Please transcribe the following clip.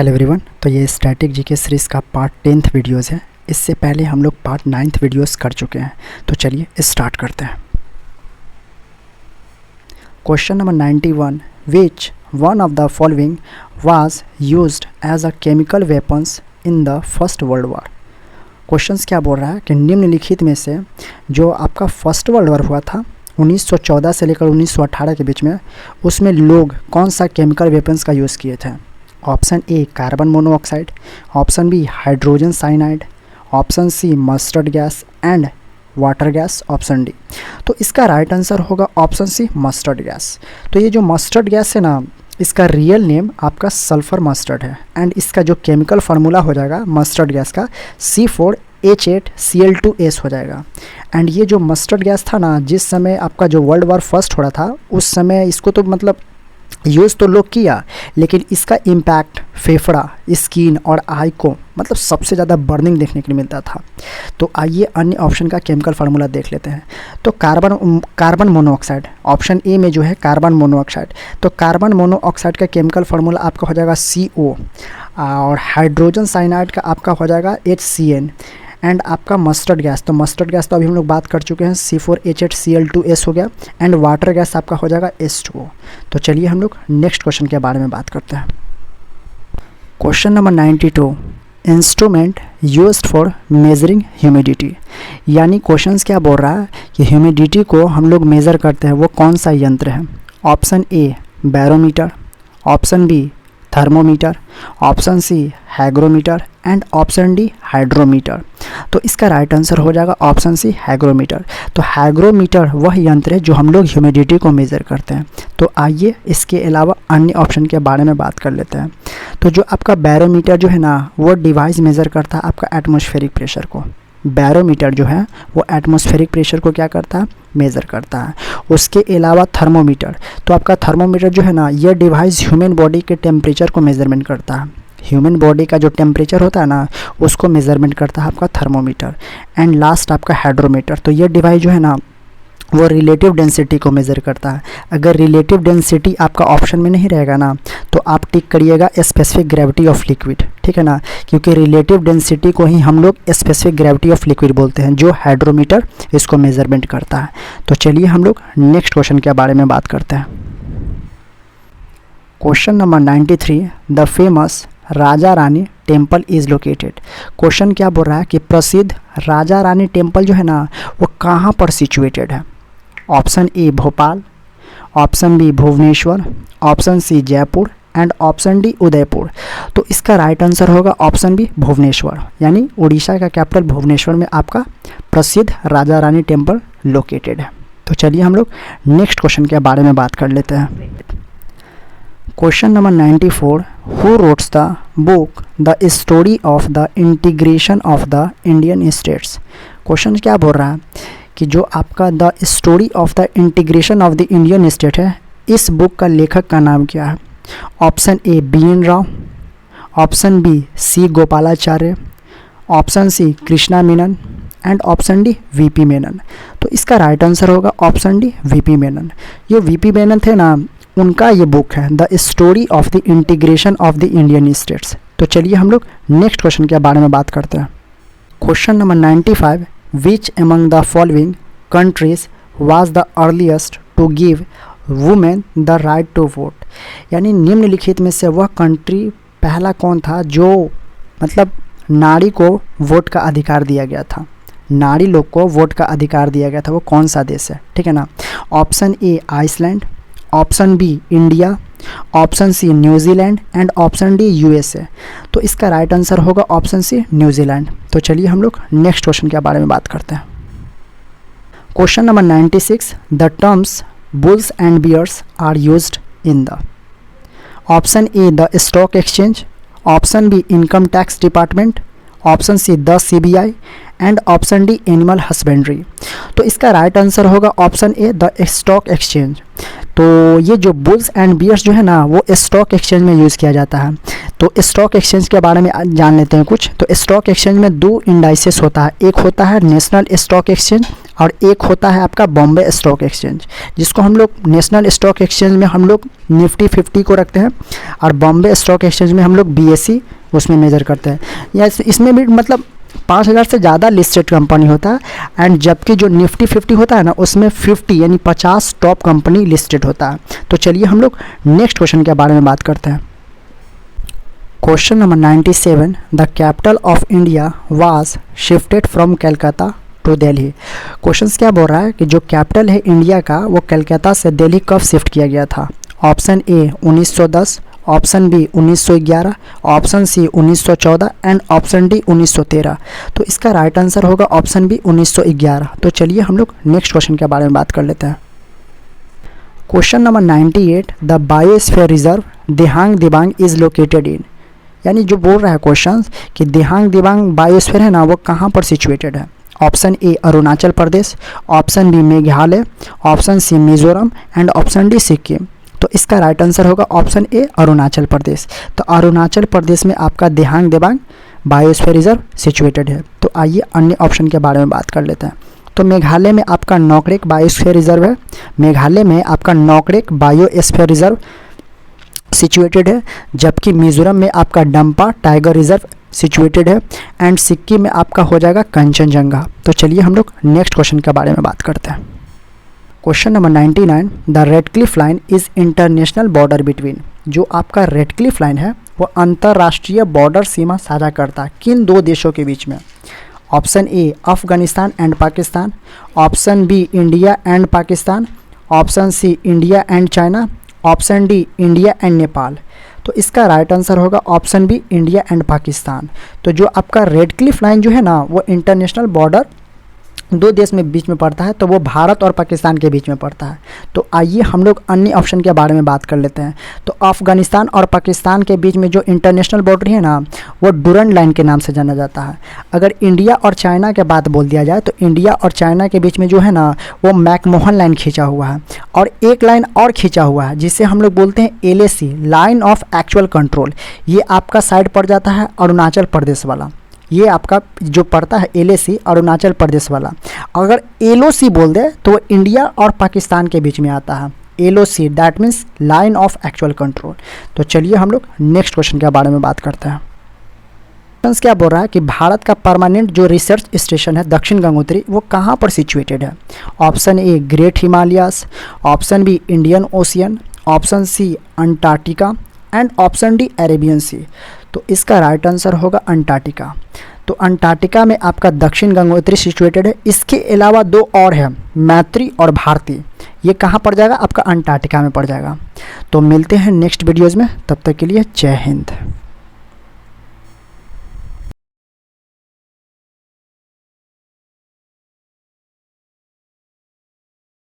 Hello everyone. तो ये static GK series का पार्ट 10th वीडियोस है। इससे पहले हम लोग पार्ट 9th वीडियोस कर चुके हैं। तो चलिए स्टार्ट करते हैं। Question number 91, which one of the following was used as a chemical weapons in the first world war. Questions क्या बोल रहा है कि निम्नलिखित में से जो आपका फर्स्ट वर्ल्ड वॉर हुआ था 1914 से लेकर 1918 के बीच में, उसमें लोग कौन सा केमिकल वेपन्स का यूज़ किए थे। Option A carbon monoxide, option B hydrogen cyanide, option C mustard gas and water gas, option D. तो इसका राइट आंसर होगा ऑप्शन सी मस्टर्ड गैस। तो ये जो मस्टर्ड गैस है ना, इसका रियल नेम आपका सल्फर मस्टर्ड है एंड इसका जो केमिकल फार्मूला हो जाएगा मस्टर्ड गैस का C4H8Cl2S हो जाएगा। एंड ये जो मस्टर्ड गैस था ना, जिस समय आपका जो वर्ल्ड वॉर फर्स्ट हो रहा था उस समय इसको तो मतलब यूज़ तो लोग किया, लेकिन इसका इम्पैक्ट फेफड़ा, स्किन और आई को मतलब सबसे ज़्यादा बर्निंग देखने के लिए मिलता था। तो आइए अन्य ऑप्शन का केमिकल फार्मूला देख लेते हैं। तो कार्बन मोनोऑक्साइड, ऑप्शन ए में जो है कार्बन मोनोऑक्साइड, तो कार्बन मोनोऑक्साइड का केमिकल फार्मूला आपका हो जाएगा CO और हाइड्रोजन साइनाइड का आपका हो जाएगा HCN एंड आपका मस्टर्ड गैस, तो मस्टर्ड गैस तो अभी हम लोग बात कर चुके हैं, C4H8Cl2S हो गया एंड वाटर गैस आपका हो जाएगा H2O। तो चलिए हम लोग नेक्स्ट क्वेश्चन के बारे में बात करते हैं। Question number 92, instrument used for measuring humidity. यानी क्वेश्चंस क्या बोल रहा है कि ह्यूमिडिटी को हम लोग मेज़र करते हैं, वो कौन सा यंत्र है। Option A barometer, option B thermometer, option C hygrometer and option D hydrometer. तो इसका राइट आंसर हो जाएगा ऑप्शन सी हैग्रोमीटर। तो हैग्रोमीटर वह यंत्र है जो हम लोग ह्यूमिडिटी को मेज़र करते हैं। तो आइए इसके अलावा अन्य ऑप्शन के बारे में बात कर लेते हैं। तो जो आपका बैरोमीटर जो है ना, वो डिवाइस मेज़र करता है आपका एटमॉस्फेरिक प्रेशर को। बैरोमीटर जो है वो एटमॉस्फेरिक प्रेशर को क्या करता है, मेज़र करता है। उसके अलावा थर्मोमीटर, तो आपका थर्मोमीटर जो है ना, ये डिवाइस ह्यूमन बॉडी के टेम्परेचर को मेज़रमेंट करता है। ह्यूमन बॉडी का जो टेम्परेचर होता है ना, उसको मेज़रमेंट करता है आपका थर्मोमीटर। एंड लास्ट आपका हाइड्रोमीटर, तो ये डिवाइस जो है ना, वो रिलेटिव डेंसिटी को मेज़र करता है। अगर रिलेटिव डेंसिटी आपका ऑप्शन में नहीं रहेगा ना, तो आप टिक करिएगा स्पेसिफिक ग्रेविटी ऑफ लिक्विड, ठीक है ना, क्योंकि रिलेटिव डेंसिटी को ही हम लोग स्पेसिफिक ग्रेविटी ऑफ लिक्विड बोलते हैं, जो हाइड्रोमीटर इसको मेज़रमेंट करता है। तो चलिए हम लोग नेक्स्ट क्वेश्चन के बारे में बात करते हैं। Question number 93, the famous Raja Rani temple is located. Question क्या बोल रहा है कि प्रसिद्ध राजा रानी टेम्पल जो है ना, वो कहाँ पर सिचुएटेड है। Option A Bhopal, option B Bhubaneswar, option C Jaipur and option D Udaipur. तो इसका राइट आंसर होगा ऑप्शन बी भुवनेश्वर, यानी उड़ीसा का कैपिटल भुवनेश्वर में आपका प्रसिद्ध राजा रानी टेम्पल लोकेटेड है। तो चलिए हम लोग नेक्स्ट क्वेश्चन के बारे में बात कर लेते हैं। Question number 94, who wrote the book the story of the integration of the Indian states. Question क्या बोल रहा है कि जो आपका the story of the integration of the Indian state है, इस बुक का लेखक का नाम क्या है। Option A BN Rao, option B C Gopalachari, option C Krishna Menon and option D VP Menon. तो इसका राइट आंसर होगा ऑप्शन डी VP मेनन। ये VP मेनन थे ना, उनका ये बुक है the story of the integration of the Indian states. तो चलिए हम लोग नेक्स्ट क्वेश्चन के बारे में बात करते हैं। Question number 95, which among the following countries was the earliest to give women the right to vote. यानी निम्नलिखित में से वह कंट्री पहला कौन था जो मतलब नारी को वोट का अधिकार दिया गया था, नारी लोग को वोट का अधिकार दिया गया था, वो कौन सा देश है, ठीक है ना। Option A Iceland, option B India, option C New Zealand and option D USA। तो इसका राइट आंसर होगा ऑप्शन सी न्यूजीलैंड। तो चलिए हम लोग नेक्स्ट क्वेश्चन के बारे में बात करते हैं। Question number 96, the terms bulls and bears are used in the. Option A the stock exchange, option B income tax department, option C the CBI and option D animal husbandry. तो इसका right answer होगा option A the stock exchange. तो ये जो bulls and bears जो है ना, वो स्टॉक एक्सचेंज में यूज़ किया जाता है। तो स्टॉक एक्सचेंज के बारे में जान लेते हैं कुछ। तो स्टॉक एक्सचेंज में दो इंडाइसेस होता है, एक होता है नेशनल स्टॉक एक्सचेंज और एक होता है आपका बॉम्बे स्टॉक एक्सचेंज, जिसको हम लोग नेशनल स्टॉक एक्सचेंज में हम लोग निफ्टी 50 को रखते हैं, और बॉम्बे स्टॉक एक्सचेंज में हम लोग BSE उसमें मेजर करते हैं। या इसमें भी मतलब 5000 से ज़्यादा लिस्टेड कंपनी होता है, एंड जबकि जो निफ्टी 50 होता है ना, उसमें 50 यानी 50 टॉप कंपनी लिस्टेड होता है। तो चलिए हम लोग नेक्स्ट क्वेश्चन के बारे में बात करते हैं। Question number 97, the capital of India was shifted from Calcutta to Delhi. Question क्या बोल रहा है कि जो कैपिटल है इंडिया का वो कलकत्ता से दिल्ली कब शिफ्ट किया गया था। Option A 1910, option B 1911, option C 1914 and option D 1913। तो इसका राइट आंसर होगा ऑप्शन बी 1911। तो चलिए हम लोग नेक्स्ट क्वेश्चन के बारे में बात कर लेते हैं। Question number 98, the biosphere reserve Dihang Dibang is located in. यानी जो बोल रहा है क्वेश्चन कि दिहांग दिबांग बायोस्फीयर है ना, वो कहाँ पर सिचुएटेड है। Option A Arunachal Pradesh, option B Meghalaya, option C Mizoram and option D Sikkim. तो इसका राइट आंसर होगा ऑप्शन ए अरुणाचल प्रदेश। तो अरुणाचल प्रदेश में आपका Dihang Dibang biosphere reserve situated है। तो आइए अन्य ऑप्शन के बारे में बात कर लेते हैं। तो मेघालय में आपका नॉकरेक बायोस्फीयर रिजर्व है, मेघालय में आपका नॉकरेक बायोस्फीयर रिजर्व सिचुएटेड है, जबकि मिजोरम में आपका डंपा टाइगर रिजर्व सिचुएटेड है, एंड सिक्किम में आपका हो जाएगा कंचनजंगा। तो चलिए हम लोग नेक्स्ट क्वेश्चन के बारे में बात करते हैं। Question number 99, the Radcliffe line is international border between. जो आपका रेडक्लिफ लाइन है वो अंतर्राष्ट्रीय बॉर्डर सीमा साझा करता है किन दो देशों के बीच में। Option A Afghanistan and Pakistan, option B India and Pakistan, option C India and China, option D India and Nepal. तो इसका राइट आंसर होगा option B India and Pakistan. तो जो आपका रेडक्लिफ लाइन जो है ना, वो इंटरनेशनल बॉर्डर दो देश में बीच में पड़ता है, तो वो भारत और पाकिस्तान के बीच में पड़ता है। तो आइए हम लोग अन्य ऑप्शन के बारे में बात कर लेते हैं। तो अफगानिस्तान और पाकिस्तान के बीच में जो इंटरनेशनल बॉर्डर है ना, वो डुरंड लाइन के नाम से जाना जाता है। अगर इंडिया और चाइना के बात बोल दिया जाए तो इंडिया और चाइना के बीच में जो है ना, वो मैकमोहन लाइन खींचा हुआ है, और एक लाइन और खींचा हुआ है जिसे हम लोग बोलते हैं LAC line of actual control. ये आपका साइड पड़ जाता है अरुणाचल प्रदेश वाला, ये आपका जो पड़ता है LAC अरुणाचल प्रदेश वाला। अगर LOC बोल दे तो वो इंडिया और पाकिस्तान के बीच में आता है। LOC that means line of actual control. तो चलिए हम लोग नेक्स्ट क्वेश्चन के बारे में बात करते हैं। क्वेश्चन क्या बोल रहा है कि भारत का परमानेंट जो रिसर्च स्टेशन है दक्षिण गंगोत्री, वो कहाँ पर सिचुएटेड है। Option A great Himalayas, option B Indian ocean, option C Antarctica and option D Arabian sea. तो इसका राइट आंसर होगा अंटार्कटिका। तो अंटार्कटिका में आपका दक्षिण गंगोत्री सिचुएटेड है। इसके अलावा दो और है, मैत्री और भारती। ये कहाँ पड़ जाएगा, आपका अंटार्कटिका में पड़ जाएगा। तो मिलते हैं नेक्स्ट वीडियोज़ में, तब तक के लिए जय हिंद।